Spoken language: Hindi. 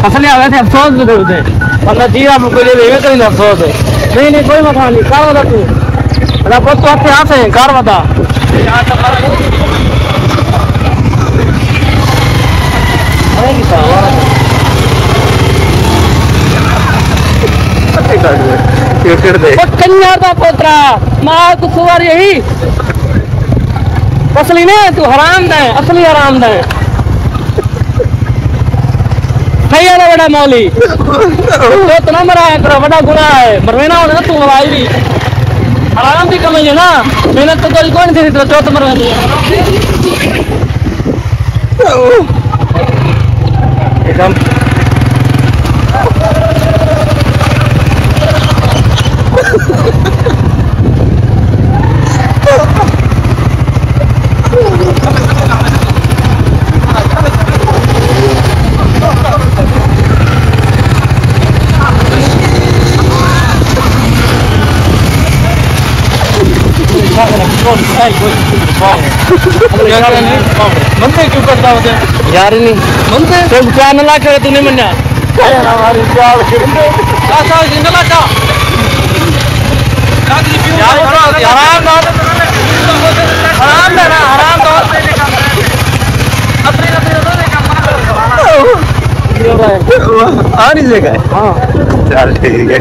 असली आ वैसे अफसोस भी करते बंदा जीरा में कोई ले तो नहीं अफसोस है नहीं कोई मसला नहीं कार बता तू बड़ा बहुत तो आपके हाथ है कार बता कन्या का पोतरा मां तू सुवर यही असली ने तू हराम दे असली हराम दे भैया ना बड़ा मौली तो इतना मराया करो बड़ा गुनाह है मरवेना होना तू हवाई भी हराम की कमाई है ना मेहनत तो कोई कौन थी तो चौथ मरवानी एकदम मनते क्यों करता होते यार नहीं मनते तो क्या न लाख तूने मन्या हमारी प्यार लाचा जिंदा लाचा हराम देना हराम दो आ नहीं देगा हाँ चल ठीक है